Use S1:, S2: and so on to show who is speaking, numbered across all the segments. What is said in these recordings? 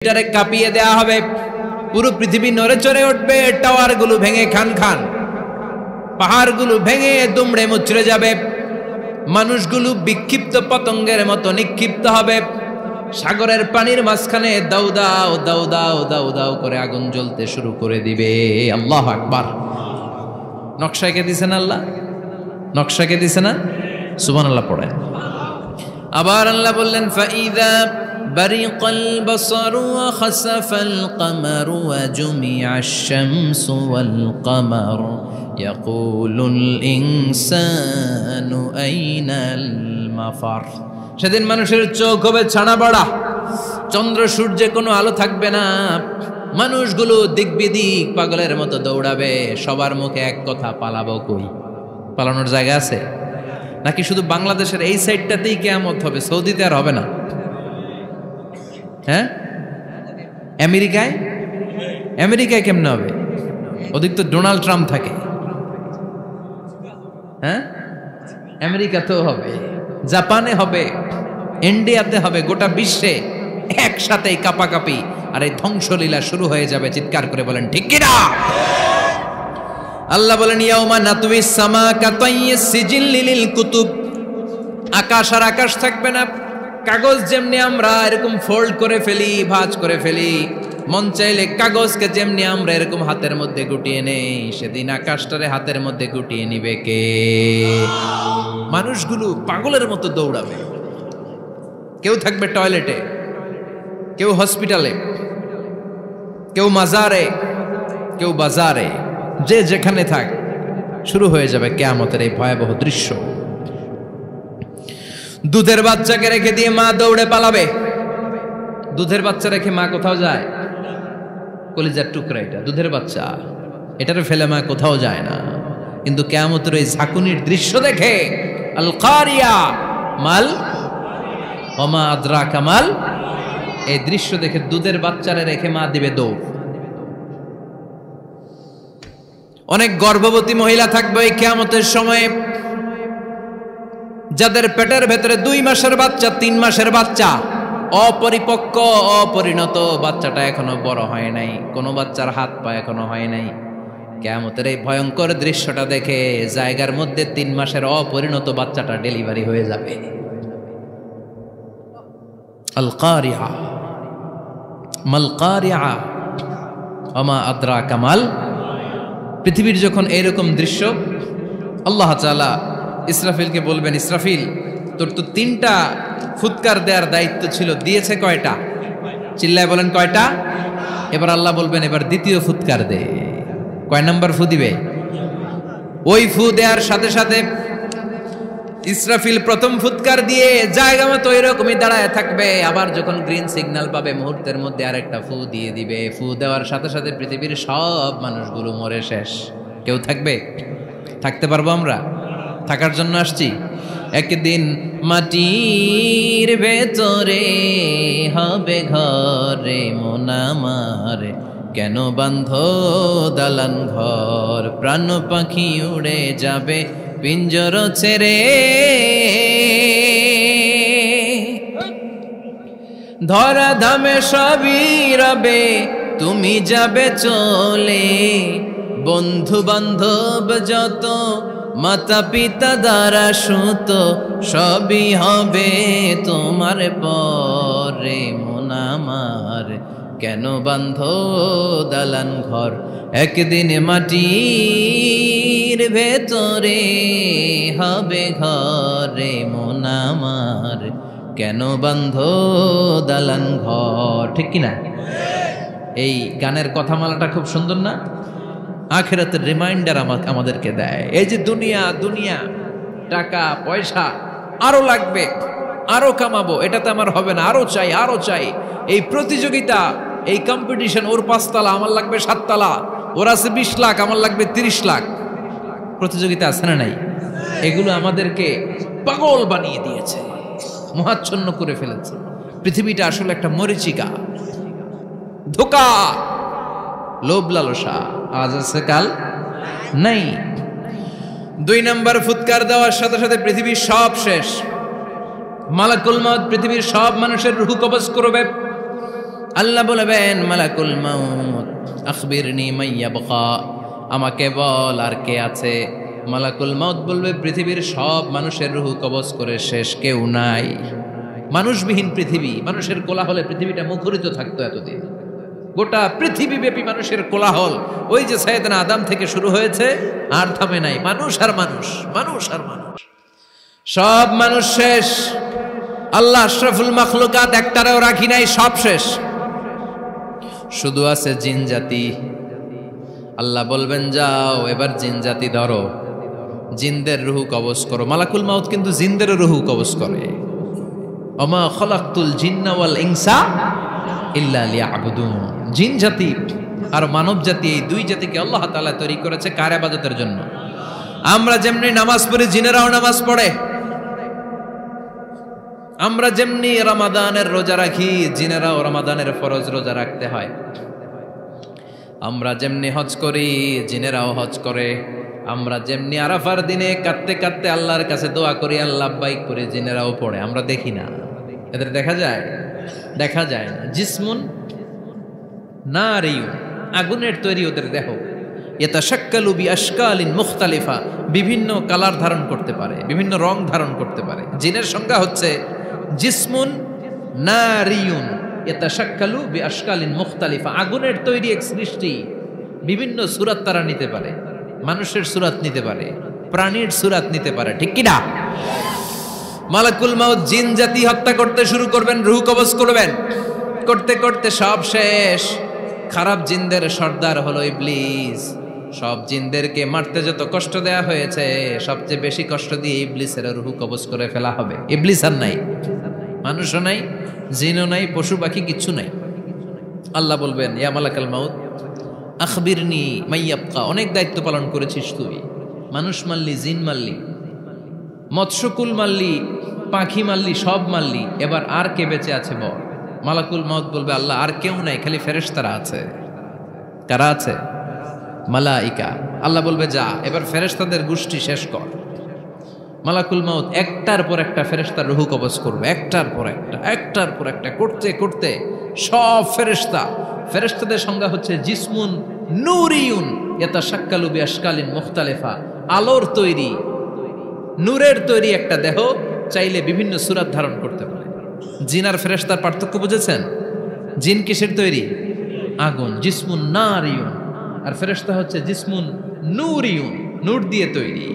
S1: এটারে কাঁপিয়ে দেয়া হবে, পুরো পৃথিবী নড়ে চড়ে উঠবে, টাওয়ারগুলো ভেঙে খান খান, পাহাড়গুলো ভেঙে দুমড়ে মুচড়ে যাবে, মানুষগুলো বিক্ষিপ্ত পতঙ্গের মতো নিক্ষিপ্ত হবে, সাগরের পানির মাঝখানে দাউ দাউ দাউ দাউ দাউ দাউ করে আগুন জ্বলতে শুরু করে দিবে। আল্লাহু আকবার। নকশা কে দিছেন আল্লাহ? নকশা কে দিছে না? সুবহানাল্লাহ পড়েন। আবার আল্লাহ বললেন ফাইদা برق البصر وخسف القمر وجمع الشمس والقمر يقول الإنسان أين المفر। সেদিন মানুষের চোখ হবে ছানা বড়া, চন্দ্র সূর্যে কোনো আলো থাকবে না, মানুষগুলো দিক বিদিক পাগলের মতো দৌড়াবে, সবার মুখে এক কথা, পালাবো কই? পালানোর জায়গা আছে নাকি শুধু বাংলাদেশের এই সাইডটাতেই কিয়ামত হবে? সৌদিতে আর হবে না? হ্যাঁ, আমেরিকায়? আমেরিকায় কেমনে হবে? ওদিক তো ডোনাল্ড ট্রাম্প থাকে। হ্যাঁ, আমেরিকাতেও হবে, জাপানে হবে, ইন্ডিয়াতে হবে, গোটা বিশ্বে একসাথে কাপাকাপি আর এই ধ্বংসলীলা শুরু হয়ে যাবে। চিৎকার করে বলেন ঠিক কিনা? আল্লাহ বলেন ইয়াউমা নাতুইস সামা কাতাইয়িস সিজিল্লি লিল কুতুব। আকাশ আর আকাশ থাকবে না, কাগজ যেমনি আমরা এরকম ফোল্ড করে ফেলি, ভাঁজ করে ফেলি, মন চাইলে কাগজকে যেমনি আমরা এরকম হাতের মধ্যে গুটিয়ে নেই, সেদিন আকাশটারে হাতের মধ্যে গুটিয়ে নিবে কে? মানুষগুলো পাগলের মতো দৌড়াবে, কেউ থাকবে টয়লেটে, কেউ হসপিটালে, কেউ মাজারে, কেউ বাজারে, যে যেখানে থাক, শুরু হয়ে যাবে কিয়ামতের এই ভয়াবহ দৃশ্য। দুধের বাচ্চাকে রেখে দিয়ে মা দৌড়ে পালাবে। দুধের বাচ্চা রেখে মা কোথাও যায়? কলিজার টুকরা এটা, দুধের বাচ্চা, এটারে ফেলে মা কোথাও যায় না। কিন্তু কিয়ামতের এই ঝাঁকুনির দৃশ্য দেখে, আল কারিয়া মাল ওমা আদরাকা মাল, এই দৃশ্য দেখে দুধের বাচ্চারে রেখে মা দিবে দৌড়। অনেক গর্ভবতী মহিলা থাকবে এই কিয়ামতের সময়ে, যাদের পেটের ভেতরে 2 মাসের বাচ্চা, 3 মাসের বাচ্চা, অপরিপক্ক অপরিণত, বাচ্চাটা এখনো বড় হয় নাই, কোনো বাচ্চার হাত পা এখনো হয় নাই। কিয়ামতের এই ভয়ঙ্কর দৃশ্যটা দেখে জায়গার মধ্যে 3 মাসের অপরিণত বাচ্চাটা ডেলিভারি হয়ে যাবে। আল কারিয়া মাল কারিয়া ওমা আদরাকা মাল। পৃথিবীর যখন এরকম দৃশ্য, আল্লাহ তাআলা ইসরাফিলকে বলবেন, ইসরাফিল তোর তো 3টা ফুৎকার দেওয়ার দায়িত্ব ছিল, দিয়েছে কয়টা? চিল্লায় বলেন কয়টা? এবার আল্লাহ বলবেন এবার দ্বিতীয় ফুৎকার দে। কয় নাম্বার ফু দিবে? ওই ফু দেওয়ার সাথে সাথে ইসরাফিল প্রথম ফুৎকার দিয়ে জায়গা মতো এরকমই দাঁড়ায় থাকবে, আবার যখন গ্রিন সিগন্যাল পাবে মুহূর্তের মধ্যে আরেকটা ফু দিয়ে দিবে। ফু দেওয়ার সাথে সাথে পৃথিবীর সব মানুষগুলো মরে শেষ, কেউ থাকবে? থাকতে পারবো আমরা? থাকার জন্য আসছি। একদিন মাটির ভেতরে হবে ঘরে মন আমার, কেন বান্ধ দালান ঘর, প্রাণ পাখি উড়ে যাবে পিঞ্জর ছেড়ে, ধরা ধামে সবই রবে তুমি যাবে চলে, বন্ধু বান্ধব যত মাতা পিতা দ্বারা সুত, সবই হবে তোমার পরে মন আমার, কেন বান্ধ দালান ঘর, একদিন মাটির ভেতরে হবে ঘরে মন আমার, কেন বান্ধ দালান ঘর। ঠিক কিনা? এই গানের কথামালাটা খুব সুন্দর না? আখিরাতের রিমাইন্ডার আমাদেরকে দেয়। এই যে দুনিয়া দুনিয়া, টাকা পয়সা আরো লাগবে, আরো কামাবো, এটাতে আমার হবে না, আরো চাই আরো চাই। এই প্রতিযোগিতা, এই কম্পিটিশন, ওর 5 তলা আমার লাগবে 7 তলা, ওর আছে 20 লাখ আমার লাগবে 30 লাখ, প্রতিযোগিতা আছে না নাই? এগুলো আমাদেরকে পাগল বানিয়ে দিয়েছে, মোহাচ্ছন্ন করে ফেলেছে। পৃথিবীটা আসলে একটা মরীচিকা, ধোঁকা, লোভ লালসা, আজ আছে কাল নাই। 2 নম্বর ফুৎকার দেওয়ার সাথে সাথে পৃথিবীর সব শেষ। মালাকুল মউত পৃথিবীর সব মানুষের রূহ কবজ করবে। আল্লাহ বলবেন মালাকুল মাউত আখবিরনি মাইয়াবকা, আমাকে বল আর কে আছে। মালাকুল মাউত বলবে পৃথিবীর সব মানুষের রুহু কবজ করে শেষ, কেউ নাই। মানুষবিহীন পৃথিবী, মানুষের কোলাহলে পৃথিবীটা মুখরিত থাকতো এতদিন। গোটা পৃথিবীব্যাপী মানুষের কোলাহল, ওই যে সাইয়েদনা আদম থেকে শুরু হয়েছে আর থামে নাই। মানুষ আর মানুষ, মানুষ আর মানুষ, সব মানুষ শেষ। আল্লাহ আশরাফুল মাখলুকাত একটারেও রাখি নাই, সব শেষ। শুধু আছে জিন জাতি। আল্লাহ বলবেন যাও এবার জিন জাতি ধরো, জিনদের রুহু কবজ করো। মালাকুল মাউত কিন্তু জিনদেরও রুহু কবজ করে। ওমা খলাকতুল জিন্না ওয়াল ইনসা ইল্লা লিয়াবুদুন। জিন জাতি আর মানব জাতি, এই দুই জাতিকে আল্লাহ তাআলা তৈরি করেছে কার ইবাদতের জন্য। আমরা যেমনি নামাজ পড়ি, জিনেরাও নামাজ পড়ে। আমরা যেমনি রমাদানের রোজা রাখি, জিনেরাও রমাদানের ফরজ রোজা রাখতে হয়। আমরা যেমনি হজ করি, জিনেরাও হজ করে। আমরা যেমনি আরাফার দিনে কাঁদতে কাঁদতে আল্লাহর কাছে দোয়া করি, আল্লাহ লাব্বাইক করে, জিনেরাও পড়ে। আমরা দেখি না, এদের দেখা যায়? দেখা যায় না। জিসমুন নারিয়ুন, আগুনের তৈরি ওদের দেহ। ইয়াতাশাক্কালু বিআশকালিন মুখতালিফা, বিভিন্ন কালার ধারণ করতে পারে, বিভিন্ন রং ধারণ করতে পারে। জিনের সংজ্ঞা হচ্ছে জিসমুন নারিয়ুন ইয়াতাশাক্কালু বিআশকালিন মুখতালিফা, আগুনের তৈরি এক সৃষ্টি। বিভিন্ন সূরত তারা নিতে পারে, মানুষের সূরত নিতে পারে, প্রাণীর সূরত নিতে পারে, ঠিক কি না? মালাকুল মাউত জিন জাতি হত্যা করতে শুরু করবেন, রূহ কবজ করবেন। করতে করতে সব শেষ। খারাপ জিনদের সর্দার হলো ইবলিস। সব জিনদেরকে মারতে যত কষ্ট দেয়া হয়েছে, সবচেয়ে বেশি কষ্ট দিয়ে ইবলিসের রূহ কবজ করে ফেলা হবে। ইবলিস আর নাই, মানুষও নাই, জিনও নাই, পশু পাখি কিচ্ছু নাই। আল্লাহ বলবেন ইয়া মালাকাল মাউত আখবিরনি মাইয়াবকা, অনেক দায়িত্ব পালন করেছিস তুই। মানুষ মারলি, জিন মারলি, মৎস্যকুল মারলি, পাখি মারলি, সব মারলি, এবার আর কে বেঁচে আছে বল। মালাকুল মাউত বলবে আল্লাহ আর কেউ নাই, খালি ফেরেশতারা আছে। কারা আছে? মালাইকা। আল্লাহ বলবে যা এবার ফেরেশতাদের গোষ্ঠী শেষ কর। মালাকুল মাউত একটার পর একটা ফেরেশতার রূহ কবজ করবে, একটার পর একটা, একটার পর একটা করতে করতে সব ফেরেশতা। ফেরেশতাদের সংজ্ঞা হচ্ছে জিসমুন নূরিয়ুন ইয়াতাশাক্কালু বিআশকালিন মুখতালিফা, আলোর তৈরি, নূরের তৈরি একটা দেহ, চাইলে বিভিন্ন সূরত ধারণ করতে পারে। জিন আর ফেরেশতার পার্থক্য বুঝেছেন? জিন কিসের তৈরি? আগুন, জিসমুন নারিয়ুন। আর ফেরেশতা হচ্ছে জিসমুন নূরিয়ুন, নূর দিয়ে তৈরি।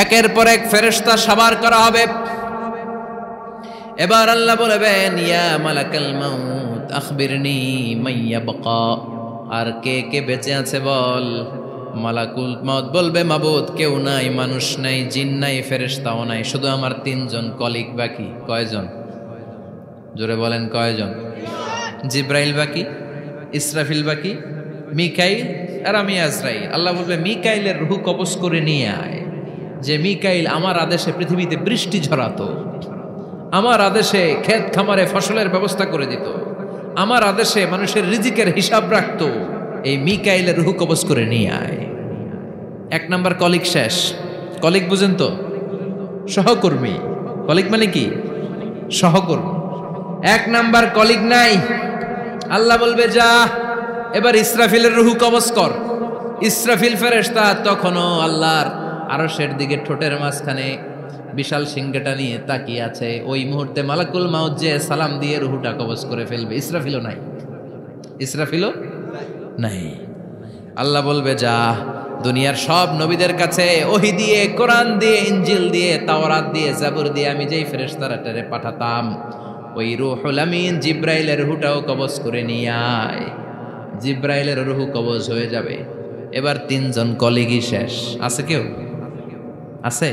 S1: একের পর এক ফেরেশতা সাবার করা হবে। এবার আল্লাহ বলবেন ইয়া মালাকাল মাউত আখবিরনি মাইয়াবকা, আর কে কে বেঁচে আছে বল। মালাকুল মাউত বলবে মাবুদ কেউ নাই, মানুষ নাই, জিন নাই, ফেরেশতাও নাই, শুধু আমার তিনজন কলিগ বাকি। কয়জন? জোরে বলেন কয়জন? জিব্রাইল বাকি, ইসরাফিল বাকি, মিকাইল আর আমি আজরাইল। আল্লাহ বলবে মিকাইলের রূহ কবজ করে নিয়ে আয়। যে মিকাইল আমার আদেশে পৃথিবীতে বৃষ্টি ঝরাতো, আমার আদেশে ক্ষেত খামারে ফসলের ব্যবস্থা করে দিত, আমার আদেশে মানুষের রিজিকের হিসাব রাখতো, এই মিকাইলের রূহ কবজ করে নিয়ে আয়। এক নাম্বার কলিগ শেষ। কলিগ বুঝেন তো? সহকর্মী। কলিগ মানে কি? সহকর্মী। এক নাম্বার কলিগ নাই। আল্লাহ বলবে যা এবার ইসরাফিলের রূহ কবজ কর। ইসরাফিল ফেরেশতা তখনও আল্লাহর আরশের দিকে ঠোঁটের মাঝখানে বিশাল সিংহটা নিয়ে তাকিয়ে আছে। ওই মুহূর্তে মালাকুল মাউত যে সালাম দিয়ে রূহটা কবজ করে ফেলবে। ইসরাফিলও নাই, ইসরাফিলও নাই। আল্লাহ বলবে যা দুনিয়ার সব নবীদের কাছে ওহী দিয়ে, কোরআন দিয়ে, ইনজিল দিয়ে, তাওরাত দিয়ে, জাবুর দিয়ে আমি যেই ফেরেশতাটারে পাঠাতাম, ওই রূহুল আমিন জিব্রাইলের রূহটাও কবজ করে নিয়ে আয়। জিব্রাইলের রূহ কবজ হয়ে যাবে। এবার তিনজন কলিগই শেষ। আছে কেউ? আছে?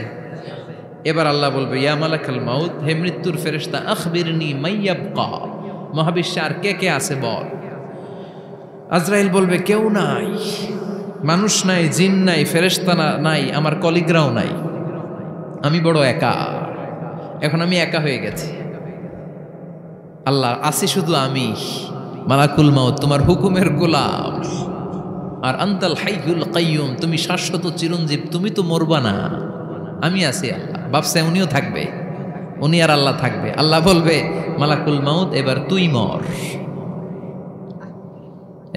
S1: এবার আল্লাহ বলবে ইয়া মালাকাল মাউত, হে মৃত্যুর ফেরেশতা আখবিরনি মাইয়াবকা, মহাবিশ্বে আর কে কে আছে বল। আজরাইল বলবে কেউ নাই, মানুষ নাই, জিন নাই, ফেরেশতা নাই, আমার কলিগরাও নাই, আমি বড় একা। এখন আমি একা হয়ে গেছি। আল্লাহ আসি শুধু আমি। মালাকুল মাউত তোমার হুকুমের গোলাম। আর আনতাল হাইয়ুল কাইয়ুম, তুমি শাশ্বত চিরঞ্জীব, তুমি তো মরবা না, আমি আছি। আল্লাহ ভাবছে উনিও থাকবে, উনি আর আল্লাহ থাকবে। আল্লাহ বলবে মালাকুল মাউত এবার তুই মর।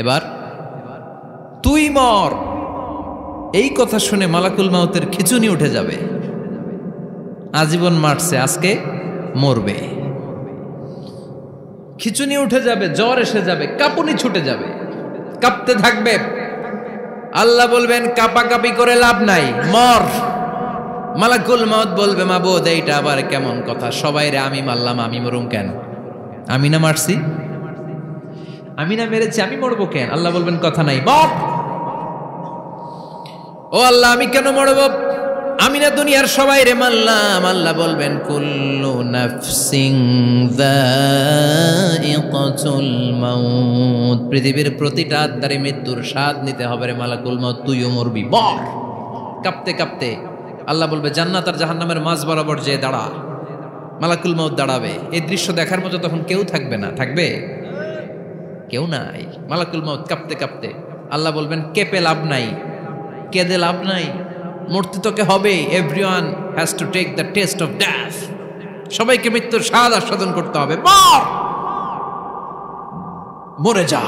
S1: এবার তুই মর, এই কথা শুনে মালাকুল মাউতের খিচুনি উঠে যাবে। আজীবন মারছে, আজকে মরবে। খিচুনি উঠে যাবে, জ্বর এসে যাবে, কাঁপুনি ছুটে যাবে, কাঁপতে থাকবে। আল্লাহ বলবেন কাঁপাকাঁপি করে লাভ নাই, মর। মালাকুল মাউত বলবে মাবুদ এইটা আবার কেমন কথা, সবাই রে আমি মারলাম, আমি মরুম কেন? আমি না মারছি, আমি না মেরেছি, আমি মরবো কেন? আল্লাহ বলবেন কথা নাই, মর। ও আল্লাহ আমি কেন মরব? আমি না দুনিয়ার সবাই রে মারলাম। আল্লাহ বলবেন কুল্লু নাফসিন যায়িকাতুল মাউত, পৃথিবীর প্রতিটা আত্মারে মৃত্যুর স্বাদ নিতে হবে রে মালাকুল মাউত, তুইও মরবি, মর। কাঁপতে কাঁপতে আল্লাহ বলবে জান্নাত আর জাহান্নামের মাঝ বরাবর যে দাঁড়া। মালাকুল মাউত দাঁড়াবে, এই দৃশ্য দেখার মতো তখন কেউ থাকবে না, থাকবে কেউ নাই। মালাকুল মাউত কাঁপতে কাঁপতে আল্লাহ বলবেন কেঁপে লাভ নাই, কেঁদে লাভ নাই, মরতে তোকে হবে। Everyone has to take the test of death, সবাইকে মৃত্যুর স্বাদ আস্বাদন করতে হবে, মর, মরে যা।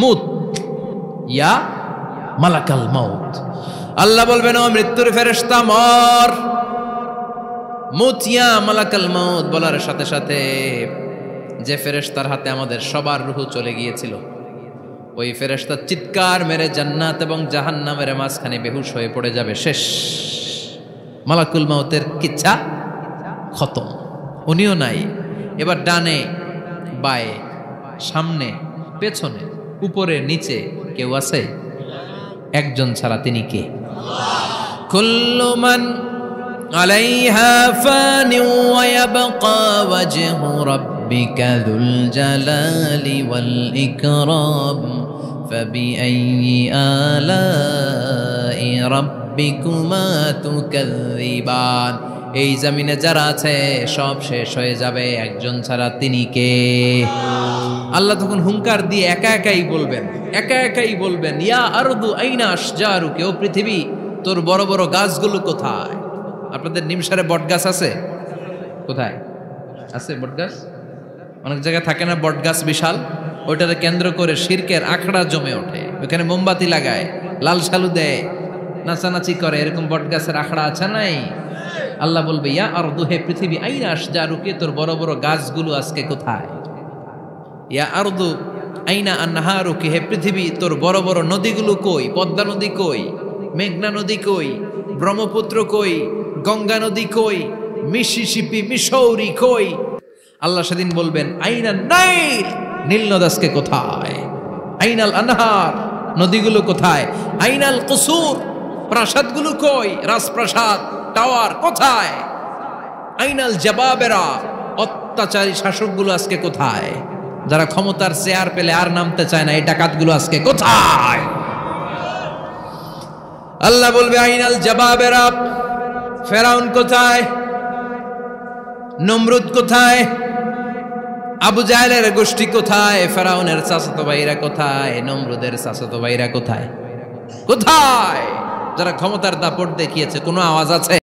S1: মুত ইয়া মালাকাল মাউত। আল্লাহ বলবেন ও মৃত্যুর ফেরেশতা মর, মুত ইয়া মালাকাল মাউত। বলার সাথে সাথে যে ফেরেশতার হাতে আমাদের সবার রূহ চলে গিয়েছিল, ওই ফেরেশতা চিৎকার মেরে জান্নাত এবং জাহান্নামের মাঝখানে বেহুশ হয়ে পড়ে যাবে, শেষ। মালাকুল মাউতের কিচ্ছা খতম, উনিও নাই। এবার ডানে বায়ে সামনে পেছনে উপরে নিচে কেউ আছে? একজন ছাড়া, তিনি কে? কুল্লু মান আলাইহা ফানি ওয়া ইয়াবকা ওয়াজহু রাব্বিকা যুল জালালি ওয়াল ইকরাম ফাবিআইয়ি আলাই রাব্বিকুমা তুকাযযিবান। এই জমিনে যারা আছে সব শেষ হয়ে যাবে, একজন ছাড়া, তিনি কে? আল্লাহ তখন হুঙ্কার দিয়ে একা একাই বলবেন ইয়া আরদু আইনা আশজারুকি, ও পৃথিবী তোর বড় বড় গাছগুলো কোথায়? আপনাদের নিমসারে বট গাছ আছে? কোথায় আছে বট গাছ? অনেক জায়গায় থাকে না বট গাছ বিশাল, ওইটাকে কেন্দ্র করে শিরকের আখড়া জমে ওঠে, ওখানে মোমবাতি লাগায়, লাল শালু দেয়, নাচানাচি করে, এরকম বট গাছের আখড়া আছে নাই? আল্লাহ বলবে ইয়া আরদু, হে পৃথিবী, আইনা আশজারুকি, তোর বড় বড় গাছগুলো আজকে কোথায়? ইয়া আরদু আইনা আনহারুকি, হে পৃথিবী তোর বড় বড় নদীগুলো কই? পদ্মা নদী কই? মেঘনা নদী কই? ব্রহ্মপুত্র কই? গঙ্গা নদী কই? মিসিসিপি, মিসৌরি কই? আল্লাহ সেদিন বলবেন আইনা নাইল, নীল নদ আজকে কোথায়? আইনাল আনহার, নদীগুলো কোথায়? আইনাল কুসুর, প্রাসাদগুলো কই? রাজপ্রাসাদ, টাওয়ার কোথায়? আইনাল জাবাবেরা, অত্যাচারী শাসকগুলো আজকে কোথায়? যারা ক্ষমতার চেয়ার পেলে আর নামতে চায় না, এই ডাকাতগুলো আজকে কোথায়? আল্লাহ বলবে আইনাল জাবাবেরা, ফেরাউন কোথায়? নমরুদ কোথায়? আবু জাহেলের গোষ্ঠী কোথায়? ফেরাউনের চাচাতো ভাইরা কোথায়? নমরুদের চাচাতো ভাইরা কোথায়? কোথায়? যারা ক্ষমতার দাপট দেখিয়েছে, কোনো আওয়াজ আছে?